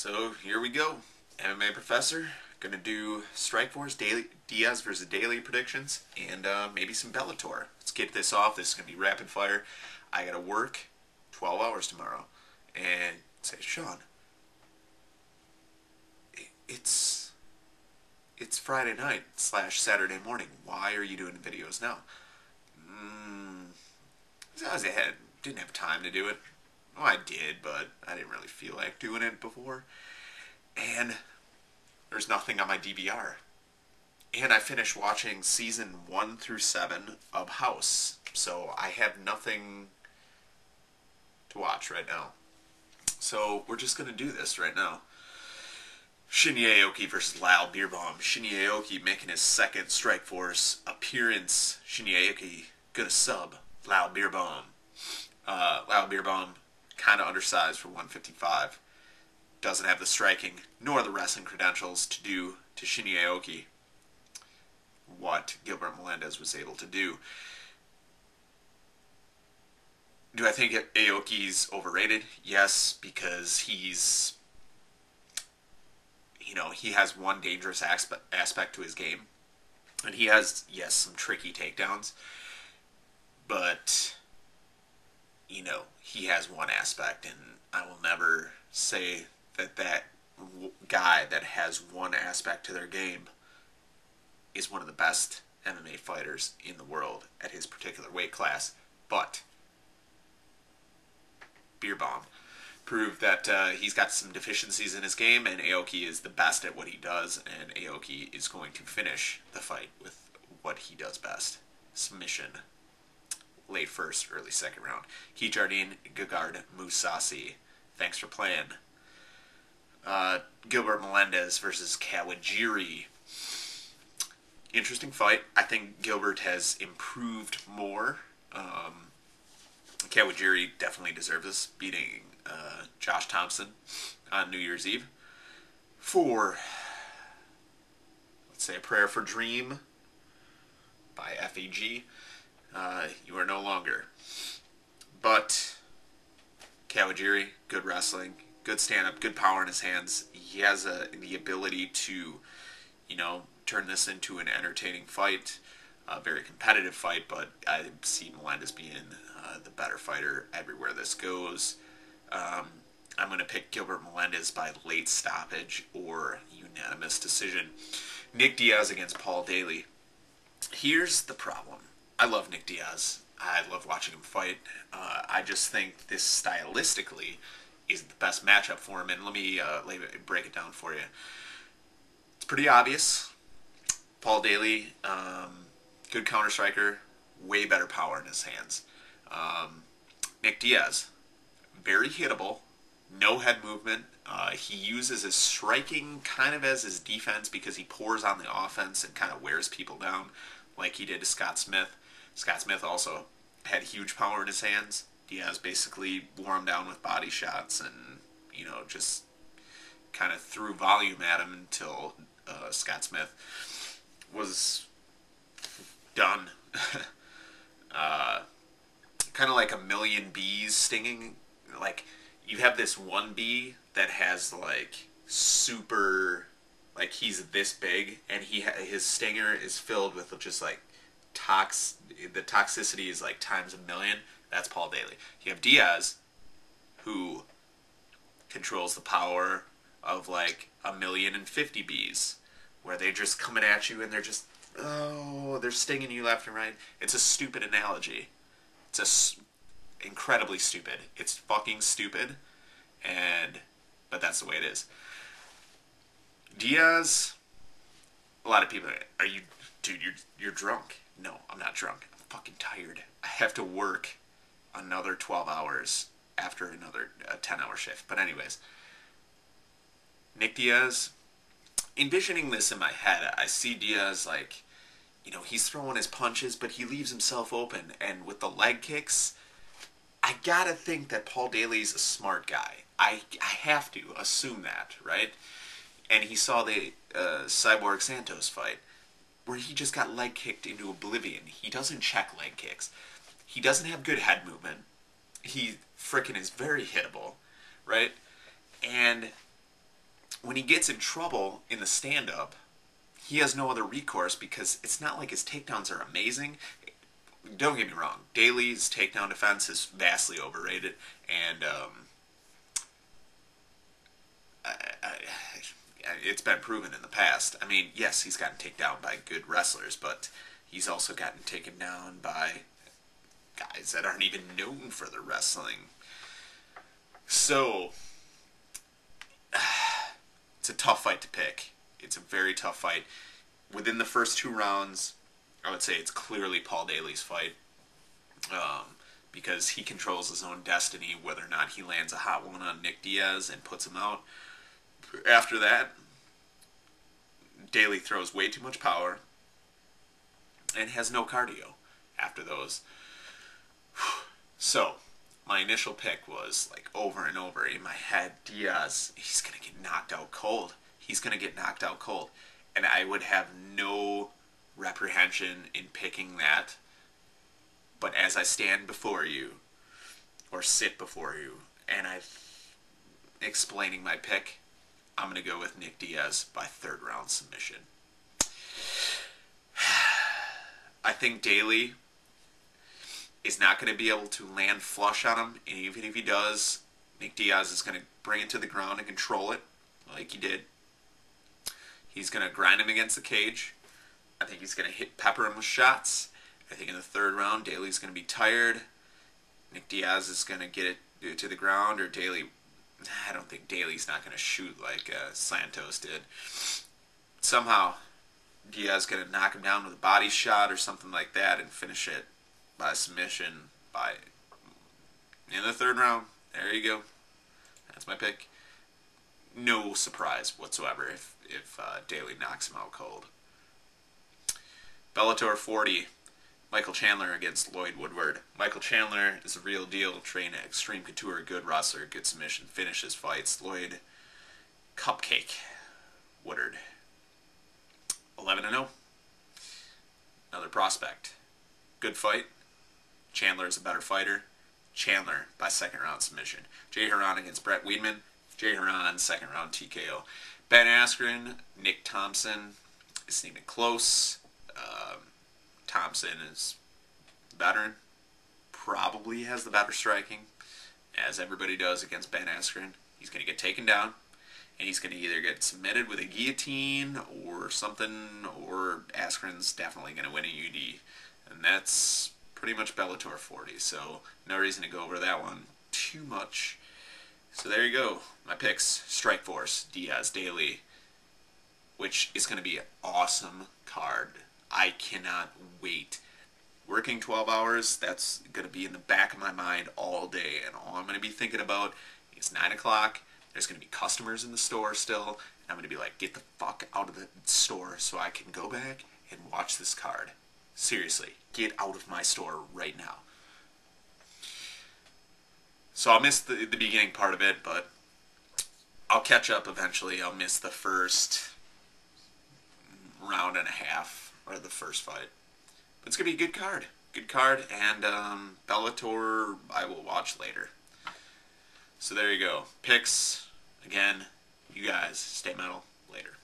So here we go. MMA Professor. Gonna do Strikefoce, Diaz versus Daley predictions, and maybe some Bellator. Let's get this off. This is gonna be rapid fire. I gotta work 12 hours tomorrow. And say, Sean, it's Friday night / Saturday morning. Why are you doing videos now? Didn't have time to do it. Well, I did, but I didn't really feel like doing it before. And there's nothing on my DVR. And I finished watching season 1 through 7 of House. So I have nothing to watch right now. So we're just going to do this right now. Shinya Aoki versus Lyle Beerbaum. Shinya Aoki making his second Strikeforce appearance. Shinya Aoki gonna sub Lyle Beerbaum. Lyle Beerbaum kind of undersized for 155. Doesn't have the striking nor the wrestling credentials to do to Shinya Aoki what Gilbert Melendez was able to do. Do I think Aoki's overrated? Yes, because he's, he has one dangerous aspect to his game. And he has, yes, some tricky takedowns. But, he has one aspect. And I will never say that guy that has one aspect to their game is one of the best MMA fighters in the world at his particular weight class. But Beerbaum proved that he's got some deficiencies in his game, and Aoki is the best at what he does, and Aoki is going to finish the fight with what he does best. Submission. Late first, early second round. Jardine Gagard Mousasi. Thanks for playing. Gilbert Melendez versus Kawajiri. Interesting fight. I think Gilbert has improved more. Kawajiri definitely deserves this, beating Josh Thompson on New Year's Eve. For, let's say, A Prayer for Dream by FEG. You are no longer. But Kawajiri, good wrestling, good stand-up, good power in his hands. He has the ability to, turn this into an entertaining fight, a very competitive fight, but I see Melendez being the better fighter everywhere this goes. I'm going to pick Gilbert Melendez by late stoppage or unanimous decision. Nick Diaz against Paul Daley. Here's the problem. I love Nick Diaz. I love watching him fight. I just think this stylistically is the best matchup for him. And let me break it down for you. It's pretty obvious. Paul Daley, good counter striker, way better power in his hands. Nick Diaz, very hittable, no head movement. He uses his striking kind of as his defense because he pours on the offense and kind of wears people down like he did to Scott Smith. Scott Smith also had huge power in his hands. Diaz basically wore him down with body shots and, just kind of threw volume at him until Scott Smith was done. Kind of like a million bees stinging. Like, you have this one bee that has, super, he's this big, and his stinger is filled with just, the toxicity is, times a million. That's Paul Daley. You have Diaz, who controls the power of, 1,050,000 bees, where they're just coming at you, and they're just, they're stinging you left and right. It's a stupid analogy. It's incredibly stupid. It's fucking stupid, but that's the way it is. Diaz, a lot of people are, dude, you're drunk. No, I'm not drunk. I'm fucking tired. I have to work another 12 hours after another 10-hour shift. But anyways, Nick Diaz, envisioning this in my head, I see Diaz he's throwing his punches, but he leaves himself open. And with the leg kicks, I gotta think that Paul Daley's a smart guy. I have to assume that, right? And he saw the Cyborg Santos fight, where he just got leg kicked into oblivion. He doesn't check leg kicks. He doesn't have good head movement. He frickin' is very hittable, right? And when he gets in trouble in the stand-up, he has no other recourse because it's not like his takedowns are amazing. Don't get me wrong, Daley's takedown defense is vastly overrated, and it's been proven in the past. I mean, yes, he's gotten taken down by good wrestlers, but he's also gotten taken down by guys that aren't even known for their wrestling. So, it's a tough fight to pick. It's a very tough fight. Within the first 2 rounds, I would say it's clearly Paul Daley's fight. Because he controls his own destiny, whether or not he lands a hot one on Nick Diaz and puts him out. After that, Daley throws way too much power and has no cardio after those. So, my initial pick was like over and over in my head, Diaz, he's going to get knocked out cold. He's going to get knocked out cold. And I would have no reprehension in picking that. But as I stand before you, or sit before you, and I'm explaining my pick, I'm going to go with Nick Diaz by 3rd round submission. I think Daley is not going to be able to land flush on him, and even if he does, Nick Diaz is going to bring it to the ground and control it, like he did. He's going to grind him against the cage. I think he's going to pepper him with shots. I think in the 3rd round, Daley's going to be tired. Nick Diaz is going to get it to the ground, or Daley... I don't think Daley's not going to shoot like Santos did. Somehow, Diaz is going to knock him down with a body shot or something like that and finish it by submission in the 3rd round. There you go. That's my pick. No surprise whatsoever if Daley knocks him out cold. Bellator 40. Michael Chandler against Lloyd Woodward. Michael Chandler is a real deal, trained at Extreme Couture, good wrestler, good submission, finishes fights. Lloyd, cupcake. Woodward, 11-0. Another prospect. Good fight. Chandler is a better fighter. Chandler by 2nd round submission. Jay Haran against Brett Weidman. Jay Haran, 2nd round TKO. Ben Askren, Nick Thompson. It's not even close. Thompson is veteran, probably has the better striking, as everybody does against Ben Askren. He's going to get taken down, and he's going to either get submitted with a guillotine or something, or Askren's definitely going to win a UD. And that's pretty much Bellator 40, so no reason to go over that one too much. So there you go, my picks. Strikefoce, Diaz, Daley, which is going to be an awesome card. I cannot wait. Working 12 hours, that's going to be in the back of my mind all day, and all I'm going to be thinking about is 9 o'clock. There's going to be customers in the store still, and I'm going to be like, get the fuck out of the store so I can go back and watch this card. Seriously, get out of my store right now. So I'll miss the beginning part of it, but I'll catch up eventually. I'll miss the first round and a half. Or the first fight. But it's going to be a good card. Good card, and Bellator I will watch later. So there you go. Picks. Again, you guys, stay metal. Later.